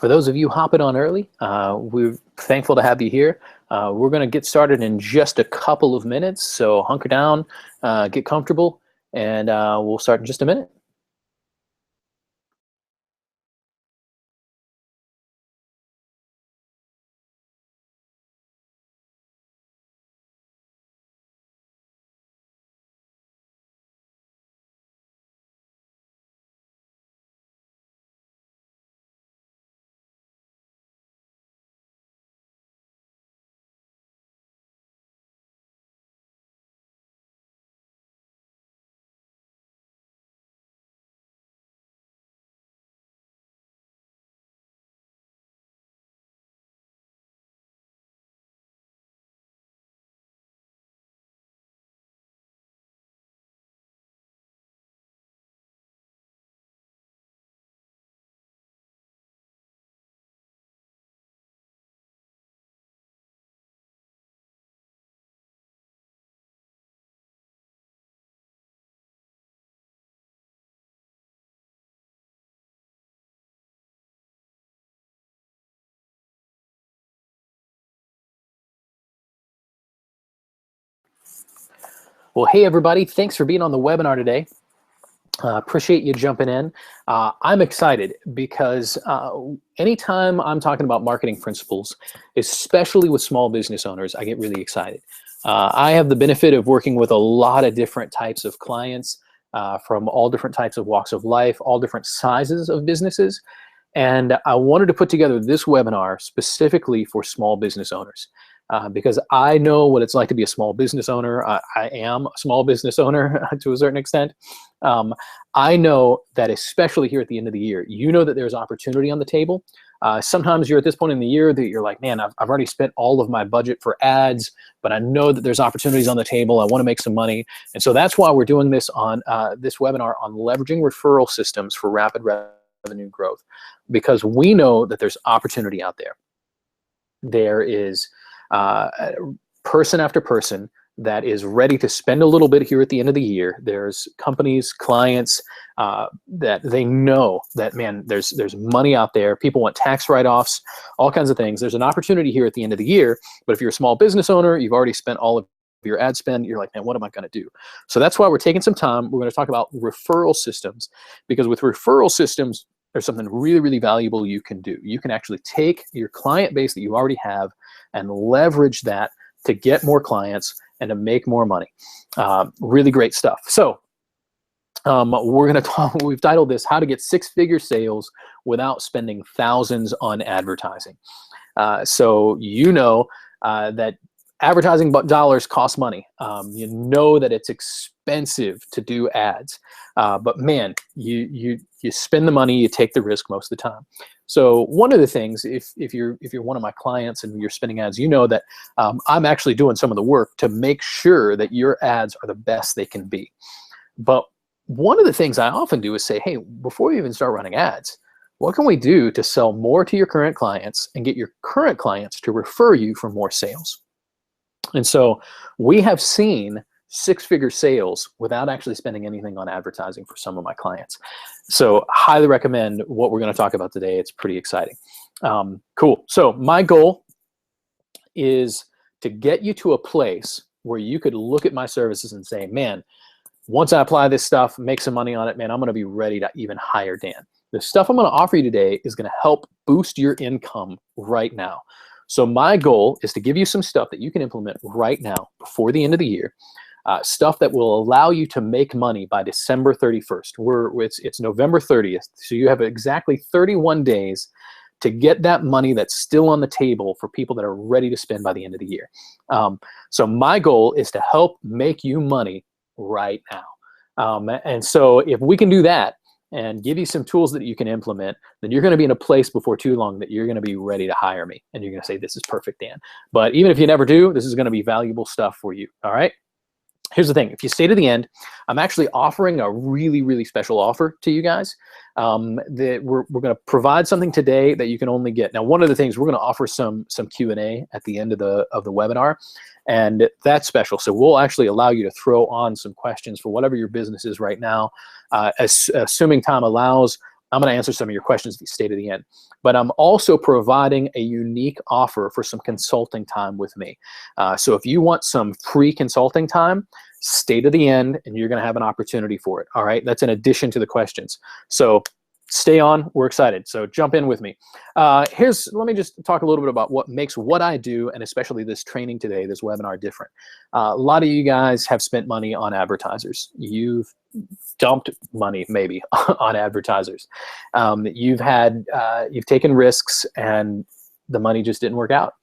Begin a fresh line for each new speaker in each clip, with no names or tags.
For those of you hopping on early, we're thankful to have you here. We're going to get started in just a couple of minutes, so hunker down, get comfortable, and we'll start in just a minute. Well, hey everybody, thanks for being on the webinar today. Appreciate you jumping in. I'm excited because anytime I'm talking about marketing principles, especially with small business owners, I get really excited. I have the benefit of working with a lot of different types of clients from all different types of walks of life, all different sizes of businesses. And I wanted to put together this webinar specifically for small business owners. Because I know what it's like to be a small business owner. I am a small business owner to a certain extent. I know that especially here at the end of the year, you know that there's opportunity on the table. Sometimes you're at this point in the year that you're like, man, I've already spent all of my budget for ads, but I know that there's opportunities on the table. I want to make some money. And so that's why we're doing this on this webinar on leveraging referral systems for rapid revenue growth, because we know that there's opportunity out there. There is person after person that is ready to spend a little bit here at the end of the year. There's companies, clients that they know that, man, there's money out there. People want tax write-offs, all kinds of things. There's an opportunity here at the end of the year, but if you're a small business owner, you've already spent all of your ad spend, you're like, man, what am I going to do? So that's why we're taking some time. We're going to talk about referral systems, because with referral systems, there's something really, really valuable you can do. You can actually take your client base that you already have and leverage that to get more clients and to make more money. Really great stuff. So we're going to talk, we've titled this, How to Get Six-Figure Sales Without Spending Thousands on Advertising. So you know that advertising dollars cost money. You know that it's expensive to do ads, but man, you spend the money, you take the risk most of the time. So one of the things, if you're one of my clients and you're spending ads, you know that I'm actually doing some of the work to make sure that your ads are the best they can be. But one of the things I often do is say, hey, before you even start running ads, what can we do to sell more to your current clients and get your current clients to refer you for more sales? And so we have seen six-figure sales without actually spending anything on advertising for some of my clients. So highly recommend what we're going to talk about today. It's pretty exciting. Cool. So my goal is to get you to a place where you could look at my services and say, man, once I apply this stuff, make some money on it, man, I'm going to be ready to even hire Dan. The stuff I'm going to offer you today is going to help boost your income right now. So my goal is to give you some stuff that you can implement right now before the end of the year, stuff that will allow you to make money by December 31st. It's November 30th, so you have exactly 31 days to get that money that's still on the table for people that are ready to spend by the end of the year. So my goal is to help make you money right now. And so if we can do that, and give you some tools that you can implement, then you're going to be in a place before too long that you're going to be ready to hire me. And you're going to say, this is perfect, Dan. But even if you never do, this is going to be valuable stuff for you. All right. Here's the thing. If you stay to the end, I'm actually offering a really, really special offer to you guys. That we're going to provide something today that you can only get. Now, one of the things, we're going to offer some Q&A at the end of the webinar, and that's special. So we'll actually allow you to throw on some questions for whatever your business is right now. Assuming time allows, I'm going to answer some of your questions at the stay to the end. But I'm also providing a unique offer for some consulting time with me. So if you want some free consulting time, stay to the end and you're going to have an opportunity for it. All right. That's in addition to the questions. So stay on. We're excited. So jump in with me. Let me just talk a little bit about what makes what I do, and especially this training today, this webinar, different. A lot of you guys have spent money on advertisers. You've dumped money maybe on advertisers. You've taken risks and the money just didn't work out.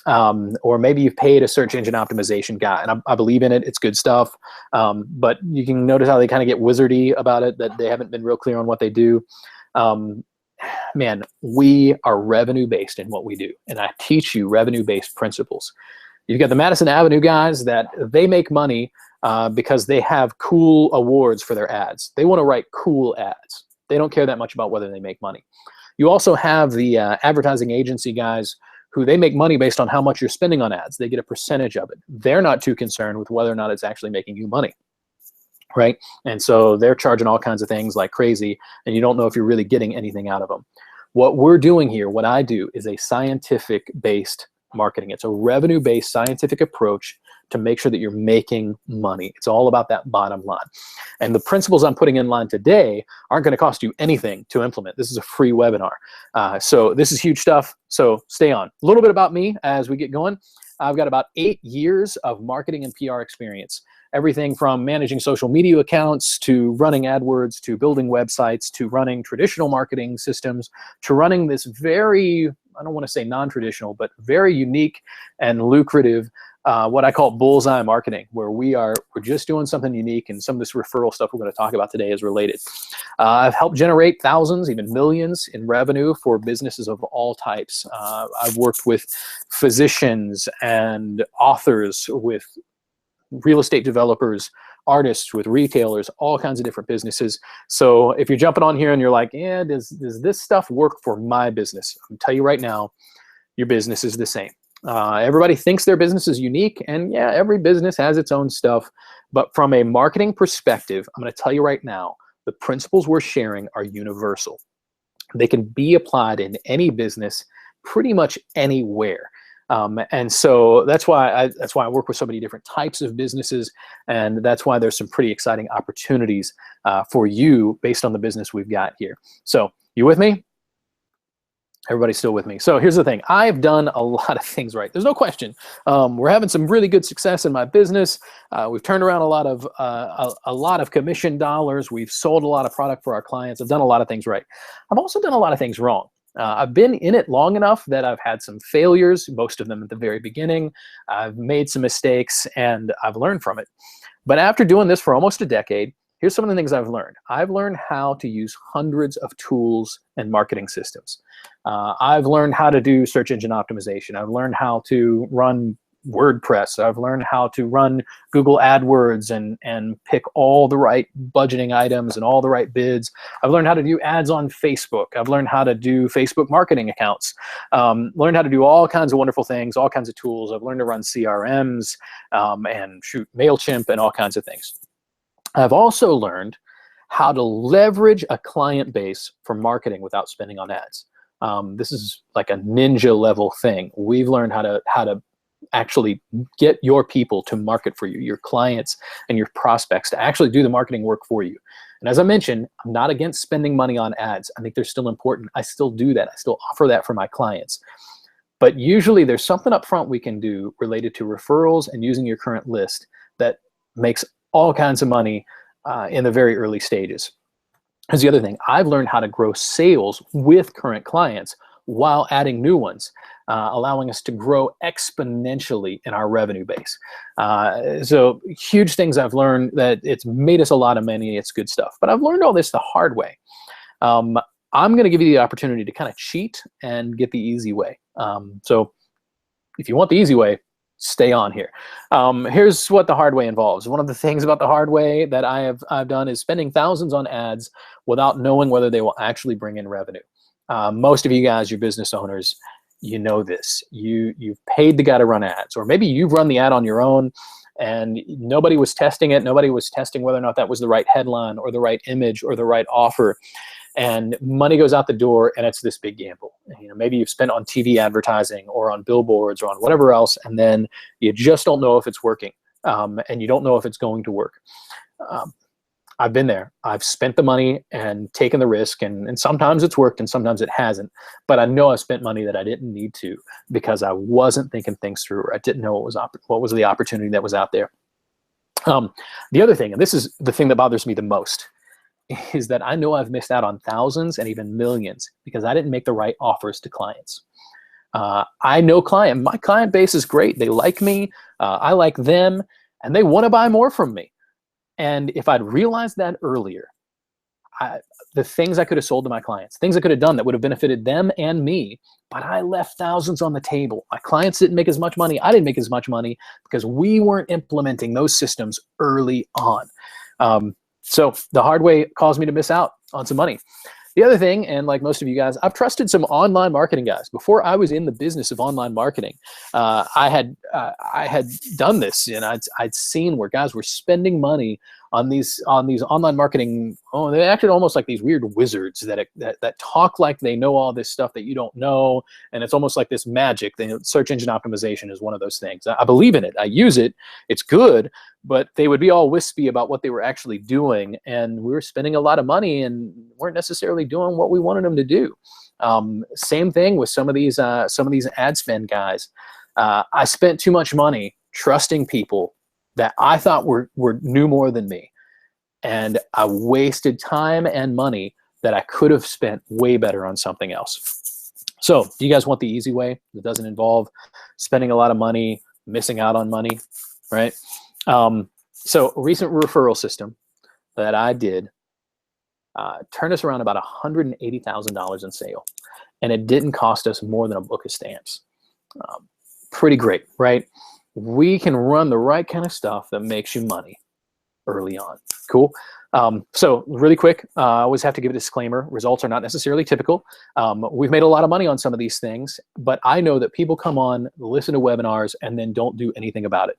Or maybe you've paid a search engine optimization guy, and I believe in it. It's good stuff. But you can notice how they kind of get wizardy about it, that they haven't been real clear on what they do. Man, we are revenue-based in what we do, and I teach you revenue-based principles. You've got the Madison Avenue guys that they make money because they have cool awards for their ads. They want to write cool ads. They don't care that much about whether they make money. You also have the advertising agency guys who they make money based on how much you're spending on ads. They get a percentage of it. They're not too concerned with whether or not it's actually making you money, right? And so they're charging all kinds of things like crazy, and you don't know if you're really getting anything out of them. What we're doing here, what I do, is a scientific-based marketing. It's a revenue-based scientific approach to make sure that you're making money. It's all about that bottom line. And the principles I'm putting in line today aren't going to cost you anything to implement. This is a free webinar. So this is huge stuff. So stay on. A little bit about me as we get going. I've got about 8 years of marketing and PR experience. Everything from managing social media accounts to running AdWords to building websites to running traditional marketing systems to running this very, I don't want to say non-traditional, but very unique and lucrative what I call bullseye marketing, where we're just doing something unique, and some of this referral stuff we're going to talk about today is related. I've helped generate thousands, even millions in revenue for businesses of all types. I've worked with physicians and authors, with real estate developers, artists, with retailers, all kinds of different businesses. So if you're jumping on here and you're like, yeah, does this stuff work for my business? I'll tell you right now, your business is the same. Everybody thinks their business is unique, and yeah, every business has its own stuff. But from a marketing perspective, I'm going to tell you right now, the principles we're sharing are universal. They can be applied in any business, pretty much anywhere. And so that's why I work with so many different types of businesses, and that's why there's some pretty exciting opportunities for you based on the business we've got here. So you with me? Everybody's still with me. So here's the thing. I've done a lot of things right. There's no question. We're having some really good success in my business. We've turned around a lot of commission dollars. We've sold a lot of product for our clients. I've done a lot of things right. I've also done a lot of things wrong. I've been in it long enough that I've had some failures, most of them at the very beginning. I've made some mistakes, and I've learned from it. But after doing this for almost a decade, here's some of the things I've learned. I've learned how to use hundreds of tools and marketing systems. I've learned how to do search engine optimization. I've learned how to run WordPress. I've learned how to run Google AdWords and pick all the right budgeting items and all the right bids. I've learned how to do ads on Facebook. I've learned how to do Facebook marketing accounts. Learned how to do all kinds of wonderful things, all kinds of tools. I've learned to run CRMs and shoot MailChimp and all kinds of things. I've also learned how to leverage a client base for marketing without spending on ads. This is like a ninja level thing. We've learned how to actually get your people to market for you, your clients and your prospects, to actually do the marketing work for you. And as I mentioned, I'm not against spending money on ads. I think they're still important. I still do that. I still offer that for my clients. But usually there's something up front we can do related to referrals and using your current list that makes all kinds of money in the very early stages. Here's the other thing. I've learned how to grow sales with current clients while adding new ones, allowing us to grow exponentially in our revenue base. So huge things I've learned that it's made us a lot of money. It's good stuff. But I've learned all this the hard way. I'm going to give you the opportunity to kind of cheat and get the easy way. So if you want the easy way, stay on here. Here's what the hard way involves. One of the things about the hard way that I've done is spending thousands on ads without knowing whether they will actually bring in revenue. Most of you guys, you're business owners, you know this. You've paid the guy to run ads, or maybe you've run the ad on your own and nobody was testing it. Nobody was testing whether or not that was the right headline or the right image or the right offer. and money goes out the door, and it's this big gamble. You know, maybe you've spent on TV advertising or on billboards or on whatever else, and then you just don't know if it's working, and you don't know if it's going to work. I've been there. I've spent the money and taken the risk, and sometimes it's worked and sometimes it hasn't. But I know I spent money that I didn't need to because I wasn't thinking things through, or I didn't know what was the opportunity that was out there. The other thing, and this is the thing that bothers me the most, is that I know I've missed out on thousands and even millions because I didn't make the right offers to clients. I know my client base is great. They like me. I like them, and they want to buy more from me. And if I'd realized that earlier, the things I could have sold to my clients, things I could have done that would have benefited them and me, but I left thousands on the table. My clients didn't make as much money. I didn't make as much money because we weren't implementing those systems early on. So the hard way caused me to miss out on some money. The other thing, and like most of you guys, I've trusted some online marketing guys. Before I was in the business of online marketing, I had done this, and I'd seen where guys were spending money on these online marketing. Oh, they acted almost like these weird wizards that talk like they know all this stuff that you don't know, and it's almost like this magic. Search engine optimization is one of those things. I believe in it. I use it. It's good, but they would be all wispy about what they were actually doing, and we were spending a lot of money and weren't necessarily doing what we wanted them to do. Same thing with some of these ad spend guys. I spent too much money trusting people that I thought knew more than me, and I wasted time and money that I could have spent way better on something else. So, do you guys want the easy way that doesn't involve spending a lot of money, missing out on money, right? So, a recent referral system that I did turned us around about $180,000 in sale, and it didn't cost us more than a book of stamps. Pretty great, right? We can run the right kind of stuff that makes you money early on. Cool. So really quick, I always have to give a disclaimer. Results are not necessarily typical. We've made a lot of money on some of these things, but I know that people come on, listen to webinars, and then don't do anything about it.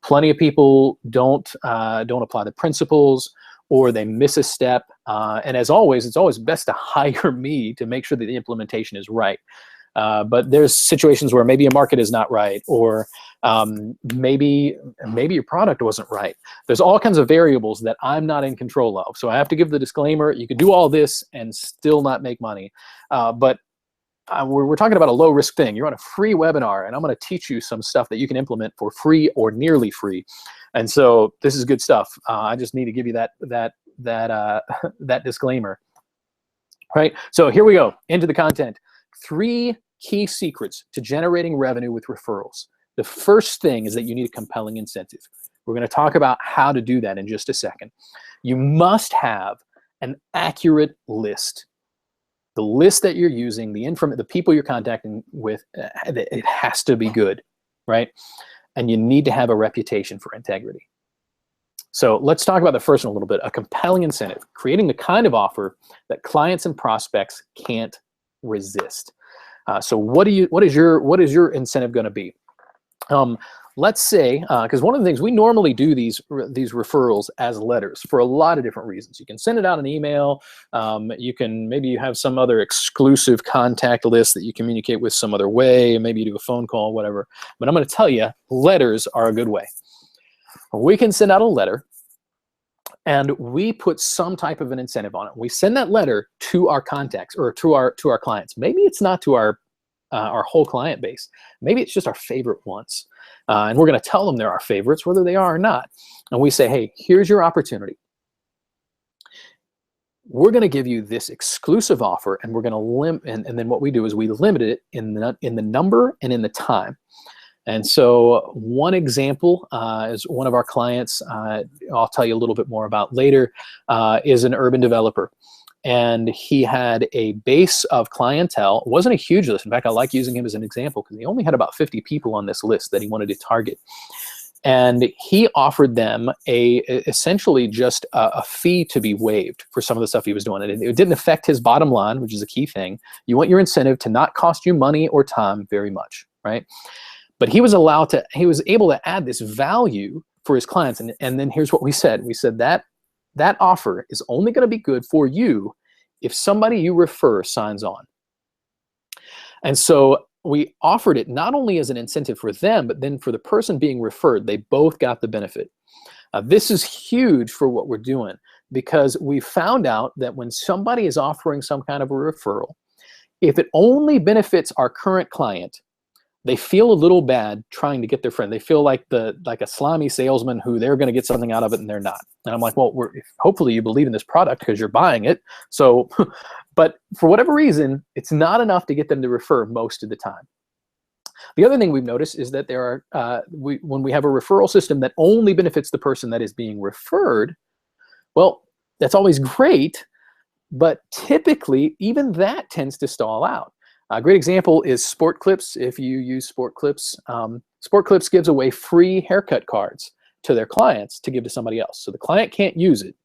Plenty of people don't apply the principles, or they miss a step. And as always, it's always best to hire me to make sure that the implementation is right. But there's situations where maybe a market is not right, or maybe your product wasn't right. There's all kinds of variables that I'm not in control of. So I have to give the disclaimer. You can do all this and still not make money. But we're talking about a low risk thing. You're on a free webinar, and I'm going to teach you some stuff that you can implement for free or nearly free. And so this is good stuff. I just need to give you that disclaimer. Right. So here we go into the content. 3 key secrets to generating revenue with referrals. The first thing is that you need a compelling incentive. We're going to talk about how to do that in just a second. You must have an accurate list. The list that you're using, the people you're contacting with, it has to be good, right? And you need to have a reputation for integrity. So let's talk about the first one a little bit. A compelling incentive, creating the kind of offer that clients and prospects can't resist. So what is your incentive going to be? Let's say, because one of the things we normally do these referrals as letters for a lot of different reasons. You can send it out an email. Maybe you have some other exclusive contact list that you communicate with some other way. Maybe you do a phone call, whatever. But I'm going to tell you, letters are a good way. We can send out a letter, and we put some type of an incentive on it. We send that letter to our contacts or to our clients. Maybe it's not to our whole client base. Maybe it's just our favorite ones. And we're going to tell them they're our favorites, whether they are or not. And we say, hey, here's your opportunity. We're going to give you this exclusive offer, and we're going to limit. And then what we do is we limit it in the number and in the time. And so one example is one of our clients, I'll tell you a little bit more about later, is an urban developer. And he had a base of clientele. It wasn't a huge list. In fact, I like using him as an example because he only had about 50 people on this list that he wanted to target. And he offered them essentially just a fee to be waived for some of the stuff he was doing. It didn't affect his bottom line, which is a key thing. You want your incentive to not cost you money or time very much, right? But he was able to add this value for his clients. And then here's what we said. We said that offer is only going to be good for you if somebody you refer signs on. And so we offered it not only as an incentive for them, but then for the person being referred, they both got the benefit. This is huge for what we're doing, because we found out that when somebody is offering some kind of a referral, if it only benefits our current client, they feel a little bad trying to get their friend. They feel like a slimy salesman who they're going to get something out of it and they're not. And I'm like, well, hopefully you believe in this product because you're buying it. So, but for whatever reason, it's not enough to get them to refer most of the time. The other thing we've noticed is that there are, when we have a referral system that only benefits the person that is being referred, well, that's always great, but typically even that tends to stall out. A great example is Sport Clips. If you use Sport Clips, Sport Clips gives away free haircut cards to their clients to give to somebody else. So the client can't use it,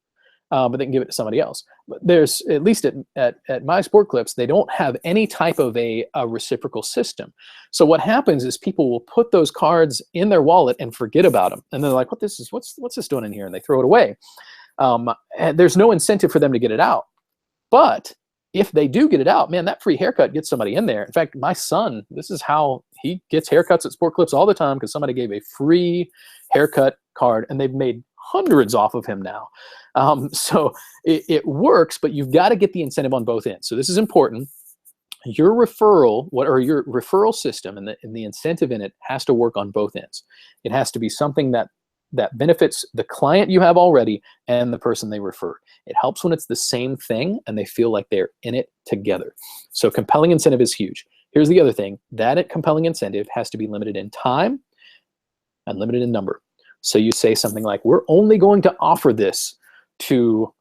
but they can give it to somebody else. But there's, at least at my Sport Clips, they don't have any type of a reciprocal system. So what happens is people will put those cards in their wallet and forget about them. And they're like, what's this doing in here? And they throw it away. And there's no incentive for them to get it out. But if they do get it out, man, that free haircut gets somebody in there. In fact, my son, this is how he gets haircuts at Sport Clips all the time, because somebody gave a free haircut card, and they've made hundreds off of him now. So it works, but you've got to get the incentive on both ends. So this is important. Your referral, your referral system and the incentive in it has to work on both ends. It has to be something that benefits the client you have already and the person they refer. It helps when it's the same thing and they feel like they're in it together. So compelling incentive is huge. Here's the other thing. That compelling incentive has to be limited in time and limited in number. So you say something like, we're only going to offer this to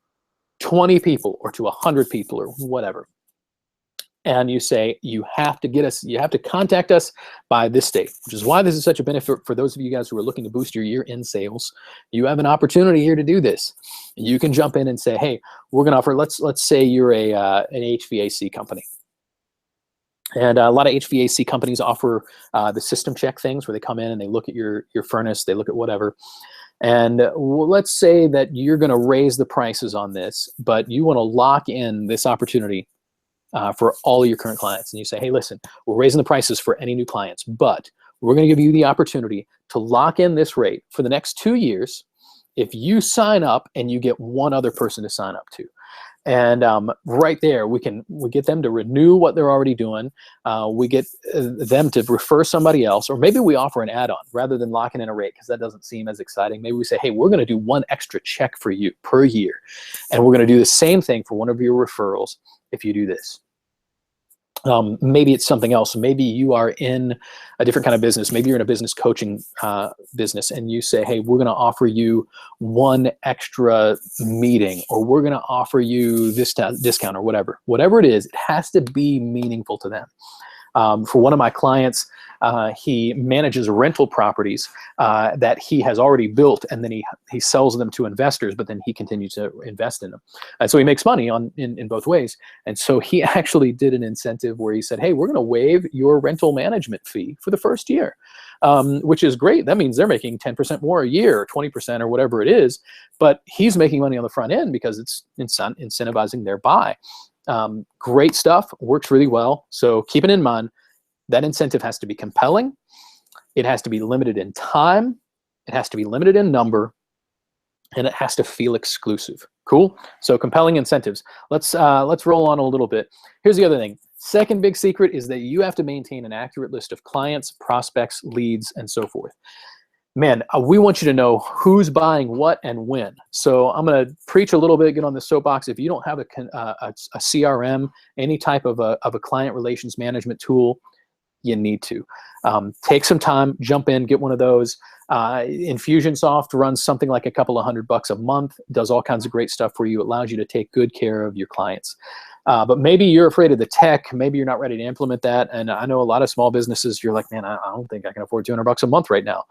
20 people or to 100 people or whatever. And you say, you have to contact us by this date, which is why this is such a benefit for those of you guys who are looking to boost your year-end sales. You have an opportunity here to do this. You can jump in and say, hey, we're going to offer, let's say you're an HVAC company. And a lot of HVAC companies offer the system check things where they come in and they look at your furnace, they look at whatever. And let's say that you're going to raise the prices on this, but you want to lock in this opportunity for all of your current clients. And you say, hey, listen, we're raising the prices for any new clients, but we're going to give you the opportunity to lock in this rate for the next 2 years if you sign up and you get one other person to sign up to. And right there, we get them to renew what they're already doing. We get them to refer somebody else, or maybe we offer an add-on rather than locking in a rate, because that doesn't seem as exciting. Maybe we say, hey, we're going to do one extra check for you per year, and we're going to do the same thing for one of your referrals if you do this. Maybe it's something else. Maybe you are in a different kind of business. Maybe you're in a business coaching business, and you say, hey, we're going to offer you one extra meeting, or we're going to offer you this discount, or whatever. Whatever it is, it has to be meaningful to them. For one of my clients, he manages rental properties that he has already built, and then he sells them to investors, but then he continues to invest in them. And so he makes money in both ways. And so he actually did an incentive where he said, hey, we're going to waive your rental management fee for the first year, which is great. That means they're making 10% more a year, or 20%, or whatever it is, but he's making money on the front end because it's incentivizing their buy. Great stuff, works really well. So keep it in mind. That incentive has to be compelling. It has to be limited in time. It has to be limited in number, and it has to feel exclusive. Cool. So compelling incentives. Let's roll on a little bit. Here's the other thing. Second big secret is that you have to maintain an accurate list of clients, prospects, leads, and so forth. Man, we want you to know who's buying what and when. So I'm going to preach a little bit, get on the soapbox. If you don't have a CRM, any type of a client relations management tool, you need to. Take some time, jump in, get one of those. Infusionsoft runs something like a couple of $100 a month, does all kinds of great stuff for you, allows you to take good care of your clients. But maybe you're afraid of the tech, maybe you're not ready to implement that. And I know a lot of small businesses, you're like, man, I don't think I can afford $200 a month right now.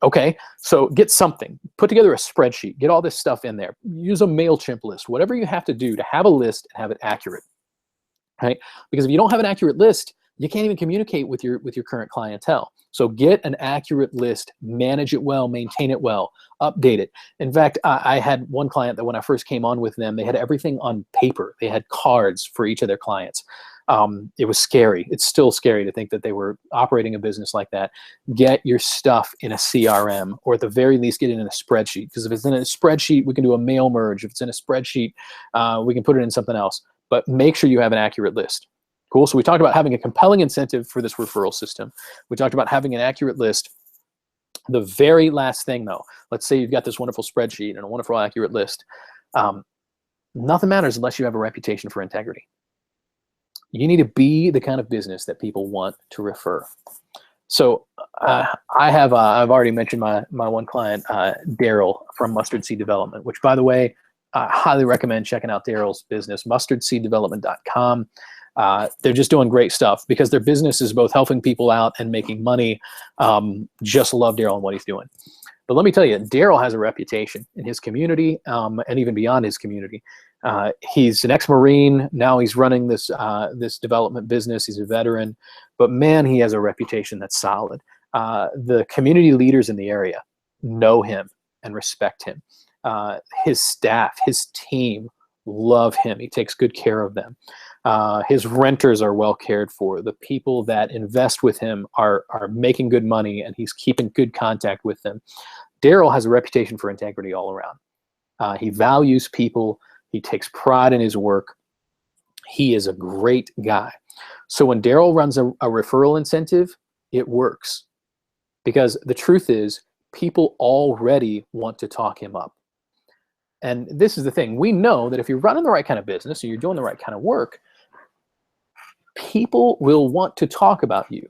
Okay, so get something, put together a spreadsheet, get all this stuff in there, use a MailChimp list, whatever you have to do to have a list and have it accurate, right? Because if you don't have an accurate list, you can't even communicate with your current clientele. So get an accurate list, manage it well, maintain it well, update it. In fact, I had one client that when I first came on with them, they had everything on paper. They had cards for each of their clients. It was scary. It's still scary to think that they were operating a business like that. Get your stuff in a CRM, or at the very least get it in a spreadsheet. Because if it's in a spreadsheet, we can do a mail merge. If it's in a spreadsheet, we can put it in something else. But make sure you have an accurate list. Cool. So we talked about having a compelling incentive for this referral system. We talked about having an accurate list. The very last thing, though, let's say you've got this wonderful spreadsheet and a wonderful accurate list. Nothing matters unless you have a reputation for integrity. You need to be the kind of business that people want to refer. So I've already mentioned my one client, Daryl from Mustard Seed Development, which, by the way, I highly recommend checking out Daryl's business, mustardseeddevelopment.com. They're just doing great stuff because their business is both helping people out and making money. Just love Daryl and what he's doing. But let me tell you, Daryl has a reputation in his community and even beyond his community. He's an ex-Marine. Now he's running this development business. He's a veteran. But man, he has a reputation that's solid. The community leaders in the area know him and respect him. His staff, his team love him. He takes good care of them. His renters are well cared for. The people that invest with him are making good money, and he's keeping good contact with them. Daryl has a reputation for integrity all around. He values people. He takes pride in his work. He is a great guy. So when Daryl runs a referral incentive, it works. Because the truth is, people already want to talk him up. And this is the thing. We know that if you're running the right kind of business or you're doing the right kind of work, people will want to talk about you.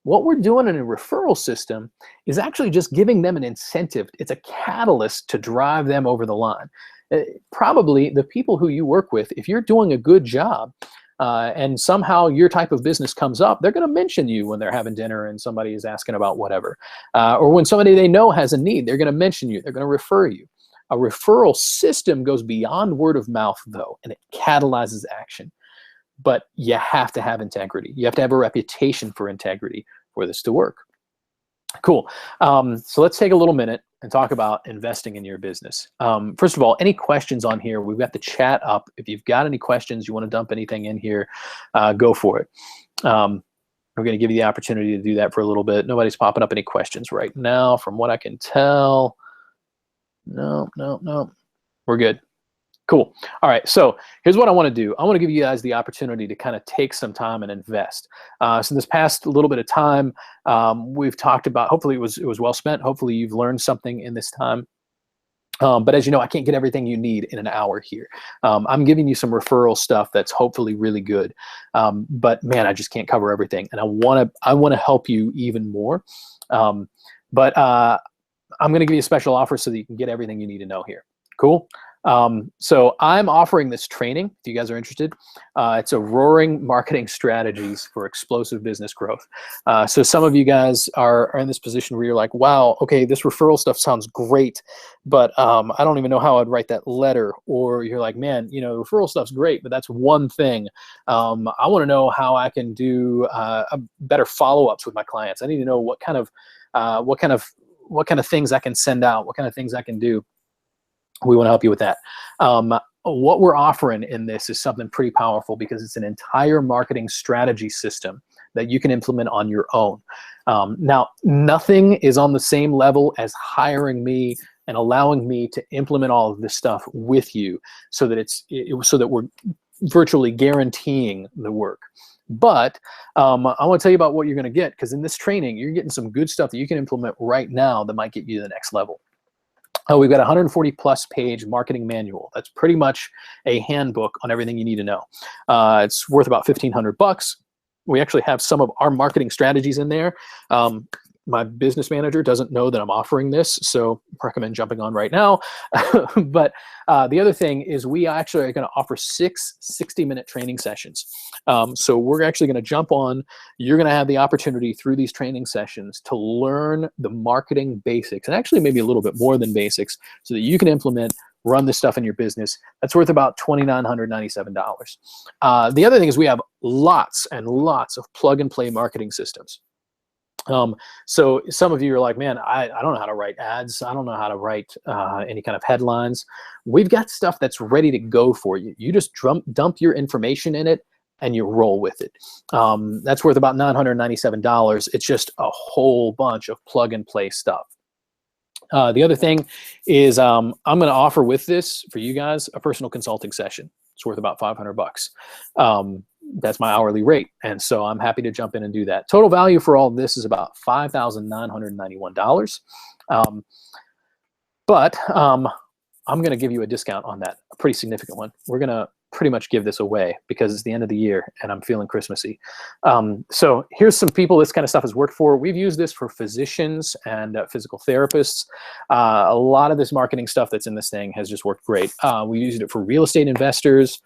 What we're doing in a referral system is actually just giving them an incentive. It's a catalyst to drive them over the line. Probably the people who you work with, if you're doing a good job and somehow your type of business comes up, they're going to mention you when they're having dinner and somebody is asking about whatever. Or when somebody they know has a need, they're going to mention you. They're going to refer you. A referral system goes beyond word of mouth, though, and it catalyzes action. But you have to have integrity. You have to have a reputation for integrity for this to work. Cool. So let's take a little minute and talk about investing in your business. First of all, any questions on here? We've got the chat up. If you've got any questions, you want to dump anything in here, go for it. We're going to give you the opportunity to do that for a little bit. Nobody's popping up any questions right now from what I can tell. No. We're good. Cool. All right. So here's what I want to do. I want to give you guys the opportunity to kind of take some time and invest. So this past little bit of time, we've talked about, hopefully it was well spent. Hopefully you've learned something in this time. But as you know, I can't get everything you need in an hour here. I'm giving you some referral stuff that's hopefully really good. But man, I just can't cover everything. And I want to help you even more. But I'm going to give you a special offer so that you can get everything you need to know here. Cool. So I'm offering this training, if you guys are interested. It's a Roaring Marketing Strategies for Explosive Business Growth. So some of you guys are in this position where you're like, wow, okay, this referral stuff sounds great, but I don't even know how I'd write that letter. Or you're like, man, you know, referral stuff's great, but that's one thing. I want to know how I can do a better follow-ups with my clients. I need to know what kind of things I can send out, what kind of things I can do. We want to help you with that. What we're offering in this is something pretty powerful because it's an entire marketing strategy system that you can implement on your own. Now, nothing is on the same level as hiring me and allowing me to implement all of this stuff with you so that we're virtually guaranteeing the work. But I want to tell you about what you're going to get, because in this training, you're getting some good stuff that you can implement right now that might get you to the next level. We've got a 140+ page marketing manual. That's pretty much a handbook on everything you need to know. It's worth about $1,500. We actually have some of our marketing strategies in there. My business manager doesn't know that I'm offering this, so I recommend jumping on right now. But the other thing is we actually are going to offer 6 60-minute training sessions. So we're actually going to jump on. You're going to have the opportunity through these training sessions to learn the marketing basics, and actually maybe a little bit more than basics, so that you can implement run this stuff in your business. That's worth about $2,997. The other thing is we have lots and lots of plug and play marketing systems. So some of you are like, man, I don't know how to write ads. I don't know how to write any kind of headlines. We've got stuff that's ready to go for you. You just dump your information in it and you roll with it. That's worth about $997. It's just a whole bunch of plug and play stuff. The other thing is I'm going to offer with this for you guys a personal consulting session. It's worth about $500. That's my hourly rate. And so I'm happy to jump in and do that. Total value for all of this is about $5,991. But I'm going to give you a discount on that, a pretty significant one. We're going to pretty much give this away because it's the end of the year and I'm feeling Christmassy. So here's some people this kind of stuff has worked for. We've used this for physicians and physical therapists. A lot of this marketing stuff that's in this thing has just worked great. We used it for real estate investors.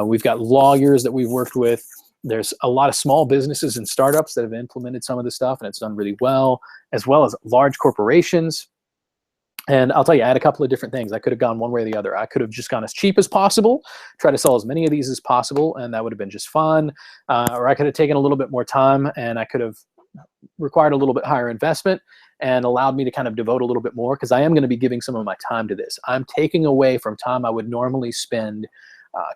We've got lawyers that we've worked with. There's a lot of small businesses and startups that have implemented some of this stuff and it's done really well, as well as large corporations. And I'll tell you, I had a couple of different things. I could have gone one way or the other. I could have just gone as cheap as possible, try to sell as many of these as possible, and that would have been just fun. Or I could have taken a little bit more time, and I could have required a little bit higher investment and allowed me to kind of devote a little bit more, because I am going to be giving some of my time to this. I'm taking away from time I would normally spend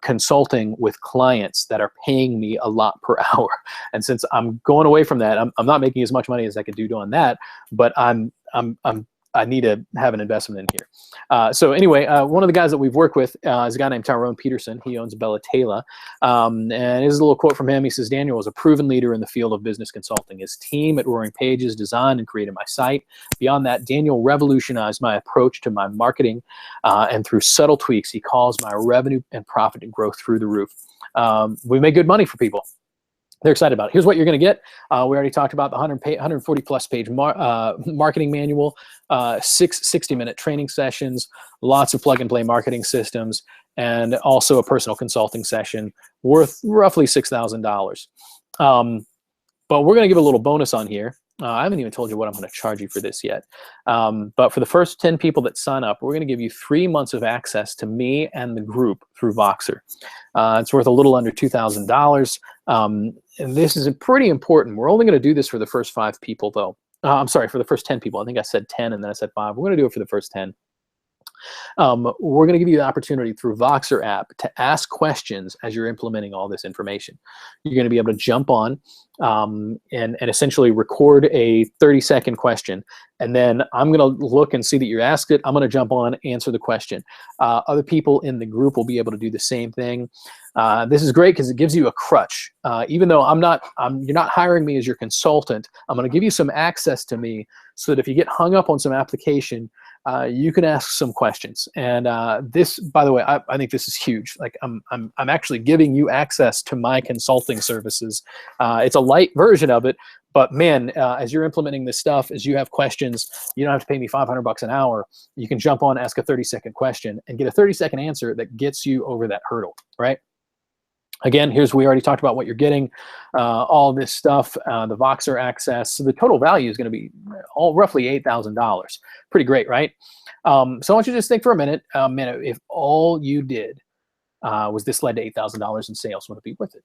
consulting with clients that are paying me a lot per hour. And since I'm going away from that, I'm not making as much money as I could do doing that, but I need to have an investment in here. So anyway, one of the guys that we've worked with is a guy named Tyrone Peterson. He owns Bella Taylor. And here's a little quote from him. He says, Daniel was a proven leader in the field of business consulting. His team at Roaring Pages designed and created my site. Beyond that, Daniel revolutionized my approach to my marketing. And through subtle tweaks, he caused my revenue and profit to grow through the roof. We make good money for people. They're excited about it. Here's what you're going to get. We already talked about the 140 plus page marketing manual, 6 60-minute training sessions, lots of plug and play marketing systems, and also a personal consulting session worth roughly $6,000. But we're going to give a little bonus on here. I haven't even told you what I'm going to charge you for this yet. But for the first 10 people that sign up, we're going to give you 3 months of access to me and the group through Voxer. It's worth a little under $2,000. And this is pretty important. We're only going to do this for the first 5 people, though. I'm sorry, for the first 10 people. I think I said 10 and then I said 5. We're going to do it for the first 10. We're going to give you the opportunity through Voxer app to ask questions as you're implementing all this information. You're going to be able to jump on and essentially record a 30-second question. And then I'm going to look and see that you asked it. I'm going to jump on, answer the question. Other people in the group will be able to do the same thing. This is great because it gives you a crutch. Even though you're not hiring me as your consultant, I'm going to give you some access to me so that if you get hung up on some application, you can ask some questions. And this, by the way, I think this is huge. Like I'm actually giving you access to my consulting services. It's a light version of it, but man, as you're implementing this stuff, as you have questions, you don't have to pay me $500 an hour. You can jump on, ask a 30-second question, and get a 30-second answer that gets you over that hurdle, right? Again, we already talked about what you're getting, all this stuff, the Voxer access. So the total value is going to be roughly $8,000. Pretty great, right? So I want you to just think for a minute, if all you did was this led to $8,000 in sales, would it be worth it?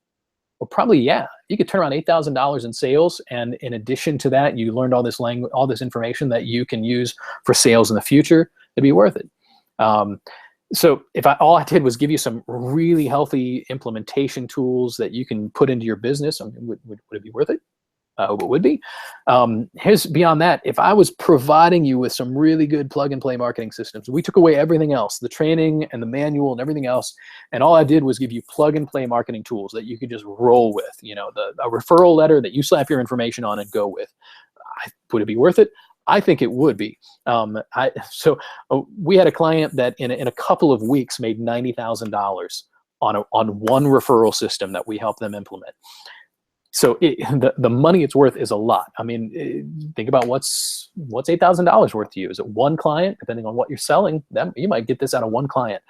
Well, probably, yeah. You could turn around $8,000 in sales, and in addition to that, you learned all this language, all this information that you can use for sales in the future. It'd be worth it. So if all I did was give you some really healthy implementation tools that you can put into your business, I mean, would it be worth it? I hope it would be. Here's beyond that. If I was providing you with some really good plug and play marketing systems, we took away everything else, the training and the manual and everything else, and all I did was give you plug and play marketing tools that you could just roll with, a referral letter that you slap your information on and go with. Would it be worth it? I think it would be. We had a client that in a couple of weeks made $90,000 on one referral system that we helped them implement. So the money it's worth is a lot. I mean, think about what's $8,000 worth to you. Is it one client? Depending on what you're selling, you might get this out of one client.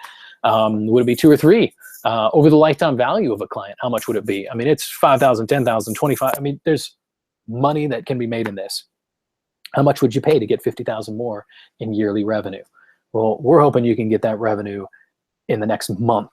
Would it be 2 or 3? Over the lifetime value of a client, how much would it be? I mean, it's $5,000, $10,000, $25,000. I mean, there's money that can be made in this. How much would you pay to get $50,000 more in yearly revenue? Well, we're hoping you can get that revenue in the next month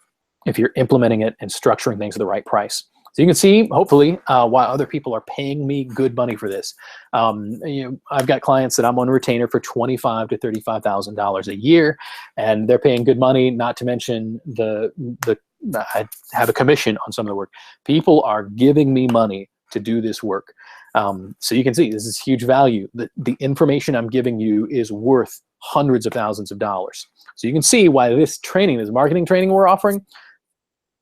if you're implementing it and structuring things at the right price. So you can see, hopefully, why other people are paying me good money for this. I've got clients that I'm on retainer for $25,000 to $35,000 a year, and they're paying good money. Not to mention I have a commission on some of the work. People are giving me money to do this work. So you can see this is huge value. The information I'm giving you is worth hundreds of thousands of dollars. So you can see why this training, this marketing training we're offering,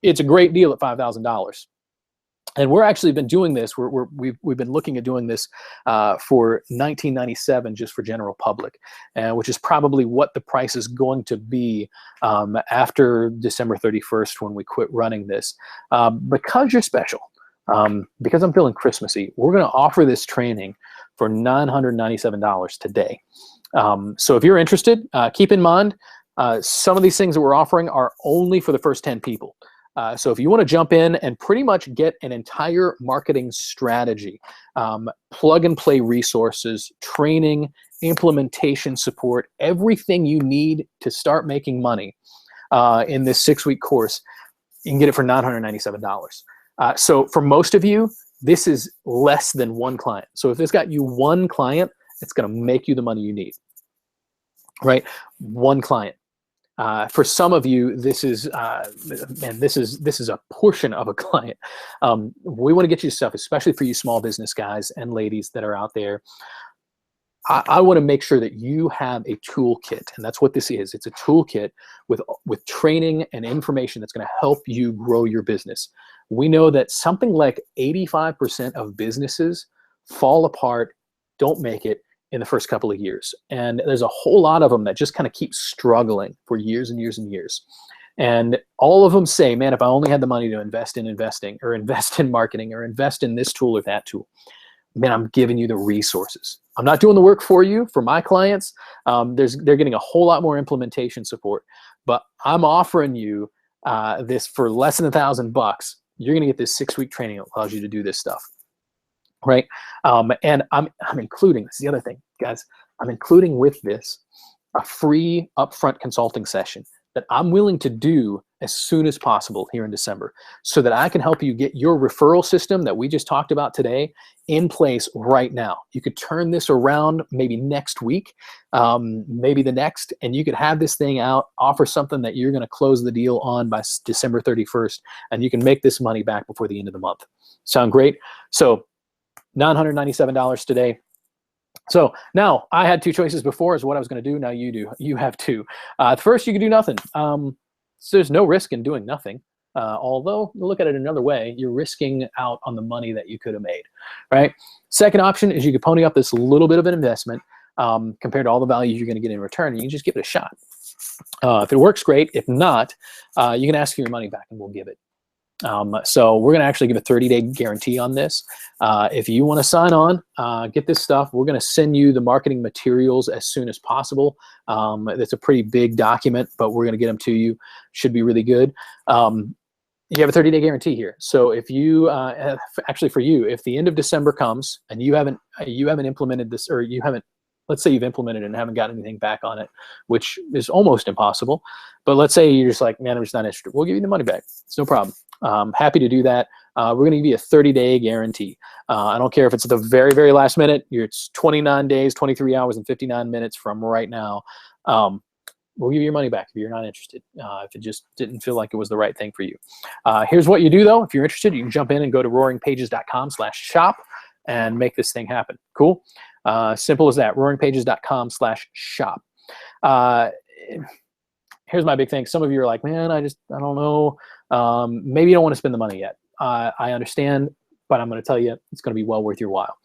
it's a great deal at $5,000. And we're actually been doing this. We've been looking at doing this for $19.97 just for general public, which is probably what the price is going to be after December 31st when we quit running this. Because you're special, because I'm feeling Christmassy, we're going to offer this training for $997 today. So if you're interested, keep in mind some of these things that we're offering are only for the first 10 people. So if you want to jump in and pretty much get an entire marketing strategy, plug and play resources, training, implementation support, everything you need to start making money in this 6-week course, you can get it for $997. So for most of you, this is less than one client. So if this got you one client, it's going to make you the money you need, right? One client. For some of you, this is a portion of a client. We want to get you stuff, especially for you small business guys and ladies that are out there. I want to make sure that you have a toolkit, and that's what this is. It's a toolkit with training and information that's going to help you grow your business. We know that something like 85% of businesses fall apart, don't make it in the first couple of years. And there's a whole lot of them that just kind of keep struggling for years and years and years. And all of them say, man, if I only had the money to invest in investing or invest in marketing or invest in this tool or that tool, man, I'm giving you the resources. I'm not doing the work for you. For my clients, they're getting a whole lot more implementation support, but I'm offering you this for less than $1,000. You're going to get this 6-week training that allows you to do this stuff. Right. And I'm including, this is the other thing, guys, I'm including with this a free upfront consulting session that I'm willing to do as soon as possible here in December so that I can help you get your referral system that we just talked about today in place right now. You could turn this around maybe next week, maybe the next, and you could have this thing out, offer something that you're going to close the deal on by December 31st, and you can make this money back before the end of the month. Sound great? So $997 today. So now I had two choices before as what I was going to do. Now you do. You have two. First, you can do nothing. So there's no risk in doing nothing. Although, look at it another way, you're risking out on the money that you could have made, right? Second option is you could pony up this little bit of an investment compared to all the value you're going to get in return, and you can just give it a shot. If it works, great. If not, you can ask for your money back, and we'll give it. So we're going to actually give a 30-day guarantee on this. If you want to sign on, get this stuff, we're going to send you the marketing materials as soon as possible. It's a pretty big document, but we're going to get them to you. Should be really good. You have a 30-day guarantee here. So if you, actually for you, if the end of December comes and you haven't implemented this, or you haven't, let's say you've implemented it and haven't gotten anything back on it, which is almost impossible. But let's say you're just like, man, I'm just not interested. We'll give you the money back. It's no problem. Happy to do that. We're going to give you a 30-day guarantee. I don't care if it's at the very, very last minute. It's 29 days, 23 hours, and 59 minutes from right now. We'll give you your money back if you're not interested, if it just didn't feel like it was the right thing for you. Here's what you do, though. If you're interested, you can jump in and go to roaringpages.com/shop and make this thing happen. Cool? Simple as that, roaringpages.com/shop. Here's my big thing. Some of you are like, man, I don't know. Maybe you don't want to spend the money yet. I understand, but I'm going to tell you it's going to be well worth your while.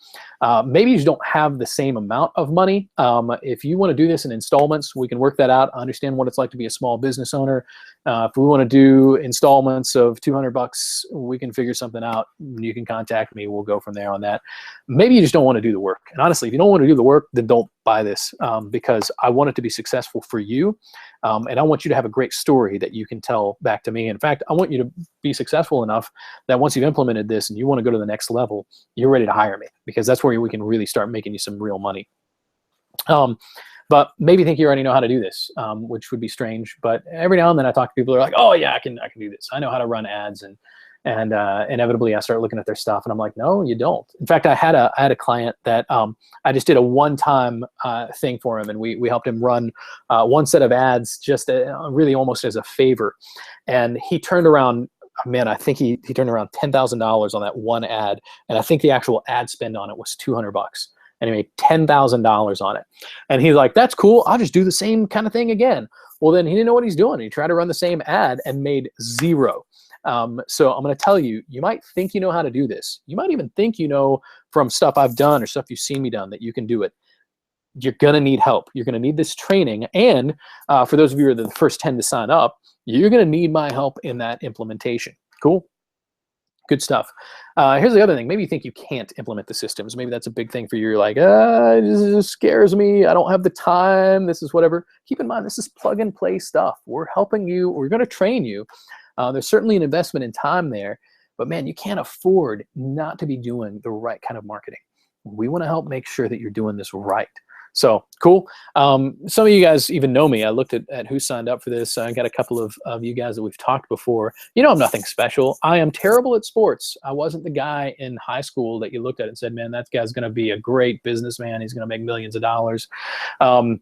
Maybe you don't have the same amount of money. If you want to do this in installments, we can work that out. I understand what it's like to be a small business owner. If we want to do installments of $200, we can figure something out. You can contact me. We'll go from there on that. Maybe you just don't want to do the work. And honestly, if you don't want to do the work, then don't buy this because I want it to be successful for you. And I want you to have a great story that you can tell back to me. In fact, I want you to be successful enough that once you've implemented this and you want to go to the next level, you're ready to hire me, because that's where we can really start making you some real money. But maybe think you already know how to do this, which would be strange. But every now and then I talk to people who are like, oh yeah, I can do this. I know how to run ads. And inevitably I start looking at their stuff and I'm like, no, you don't. In fact, I had a client that I just did a one-time thing for him, and we helped him run one set of ads just really almost as a favor. And he turned around, man, I think he turned around $10,000 on that one ad. And I think the actual ad spend on it was $200. And he made $10,000 on it. And he's like, that's cool. I'll just do the same kind of thing again. Well, then he didn't know what he's doing. He tried to run the same ad and made zero. So I'm going to tell you, you might think you know how to do this. You might even think you know from stuff I've done or stuff you've seen me done that you can do it. You're going to need help. You're going to need this training. And for those of you who are the first 10 to sign up, you're going to need my help in that implementation. Cool? Good stuff. Here's the other thing. Maybe you think you can't implement the systems. Maybe that's a big thing for you. You're like, this scares me. I don't have the time. This is whatever. Keep in mind, this is plug and play stuff. We're helping you. We're going to train you. There's certainly an investment in time there, but man, you can't afford not to be doing the right kind of marketing. We want to help make sure that you're doing this right. So cool. Some of you guys even know me. I looked at who signed up for this. I got a couple of you guys that we've talked before. You know, I'm nothing special. I am terrible at sports. I wasn't the guy in high school that you looked at and said, man, that guy's going to be a great businessman. He's going to make millions of dollars. I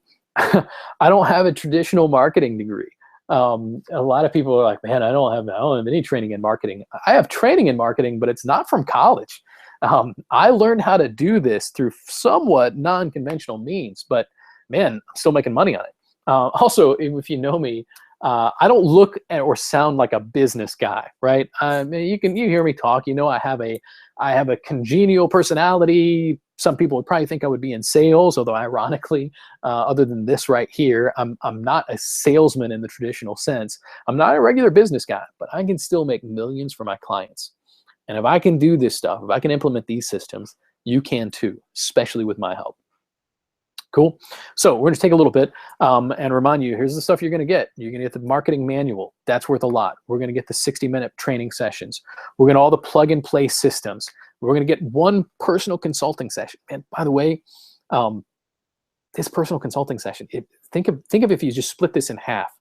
don't have a traditional marketing degree. A lot of people are like, man, I don't have any training in marketing. I have training in marketing, but it's not from college. I learned how to do this through somewhat non-conventional means, but man, I'm still making money on it. Also, if you know me, I don't look or sound like a business guy, right? You hear me talk, you know, I have a congenial personality. Some people would probably think I would be in sales, although ironically, other than this right here, I'm not a salesman in the traditional sense. I'm not a regular business guy, but I can still make millions for my clients. And if I can do this stuff, if I can implement these systems, you can too, especially with my help. Cool. So we're going to take a little bit and remind you, here's the stuff you're going to get. You're going to get the marketing manual. That's worth a lot. We're going to get the 60-minute training sessions. We're going to all the plug and play systems. We're going to get one personal consulting session. And by the way, this personal consulting session, think of if you just split this in half.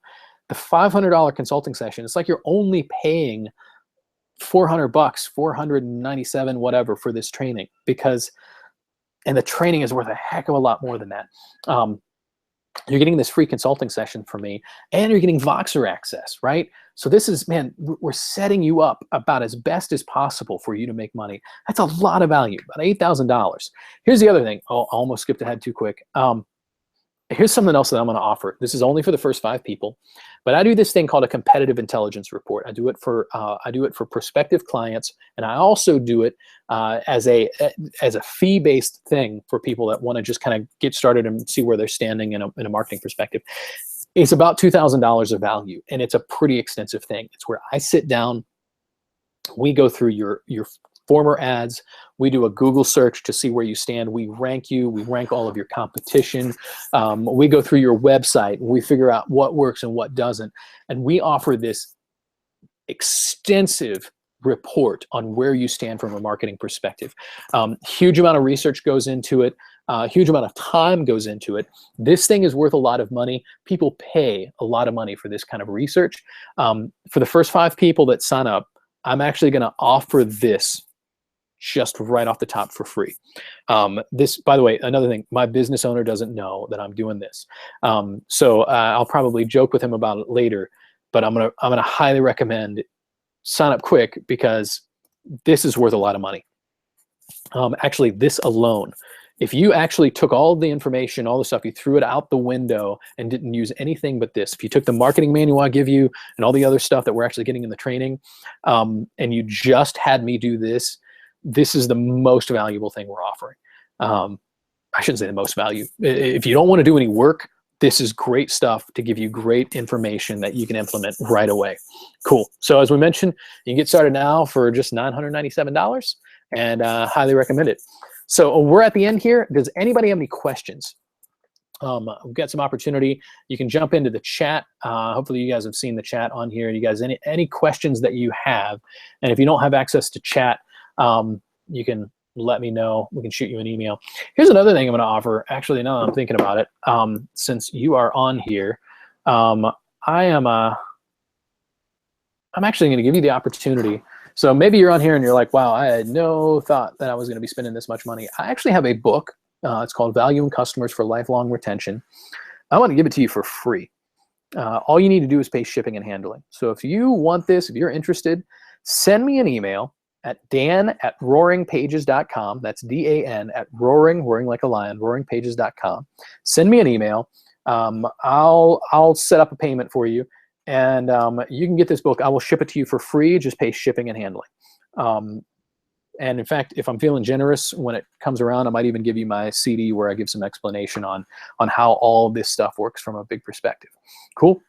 The $500 consulting session, it's like you're only paying $400, $497, whatever for this training, and the training is worth a heck of a lot more than that. You're getting this free consulting session from me, and you're getting Voxer access, right? So this is, man, we're setting you up about as best as possible for you to make money. That's a lot of value, about $8,000. Here's the other thing. Oh, I almost skipped ahead too quick. Here's something else that I'm going to offer. This is only for the first 5 people, but I do this thing called a competitive intelligence report. I do it for prospective clients, and I also do it as a fee-based thing for people that want to just kind of get started and see where they're standing in a marketing perspective. It's about $2,000 of value, and it's a pretty extensive thing. It's where I sit down, we go through your former ads. We do a Google search to see where you stand. We rank you. We rank all of your competition. We go through your website. We figure out what works and what doesn't. And we offer this extensive report on where you stand from a marketing perspective. Huge amount of research goes into it. Huge amount of time goes into it. This thing is worth a lot of money. People pay a lot of money for this kind of research. For the first 5 people that sign up, I'm actually going to offer this just right off the top for free. This, by the way, another thing, my business owner doesn't know that I'm doing this. So I'll probably joke with him about it later, but I'm gonna highly recommend sign up quick, because this is worth a lot of money. Actually, this alone, if you actually took all the information, all the stuff, you threw it out the window and didn't use anything but this, if you took the marketing manual I give you and all the other stuff that we're actually getting in the training, and you just had me do this, this is the most valuable thing we're offering. I shouldn't say the most value. If you don't want to do any work, this is great stuff to give you great information that you can implement right away. Cool. So as we mentioned, you can get started now for just $997, and highly recommend it. So we're at the end here. Does anybody have any questions? We've got some opportunity. You can jump into the chat. Hopefully you guys have seen the chat on here. You guys, any questions that you have, and if you don't have access to chat, you can let me know. We can shoot you an email. Here's another thing I'm going to offer. Actually, now I'm thinking about it, since you are on here, I'm actually going to give you the opportunity. So maybe you're on here and you're like, wow, I had no thought that I was going to be spending this much money. I actually have a book. It's called Value in Customers for Lifelong Retention. I want to give it to you for free. All you need to do is pay shipping and handling. So if you want this, if you're interested, send me an email at dan@roaringpages.com. That's DAN at roaring like a lion, roaringpages.com. Send me an email. I'll set up a payment for you, and you can get this book. I will ship it to you for free. Just pay shipping and handling. And in fact, if I'm feeling generous when it comes around, I might even give you my CD where I give some explanation on how all this stuff works from a big perspective. Cool.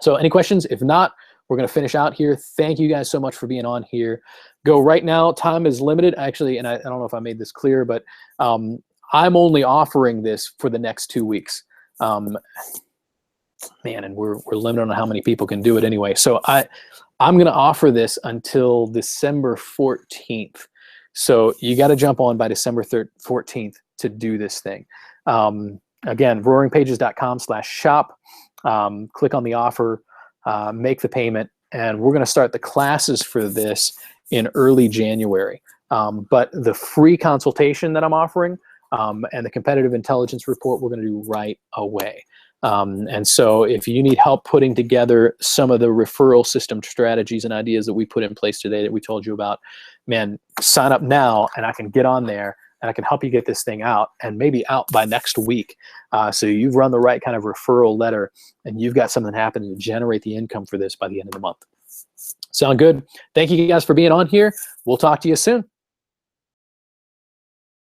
So any questions? If not, we're going to finish out here. Thank you guys so much for being on here. Go right now. Time is limited, actually, and I don't know if I made this clear, but I'm only offering this for the next 2 weeks. Man, and we're limited on how many people can do it anyway. So I'm going to offer this until December 14th. So you got to jump on by December 14th to do this thing. Again, roaringpages.com/shop. Click on the offer, make the payment, and we're going to start the classes for this in early January. But the free consultation that I'm offering and the competitive intelligence report we're going to do right away. And so if you need help putting together some of the referral system strategies and ideas that we put in place today that we told you about, man, sign up now and I can get on there and I can help you get this thing out, and maybe out by next week. So you've run the right kind of referral letter and you've got something happening to generate the income for this by the end of the month. Sound good? Thank you guys for being on here. We'll talk to you soon.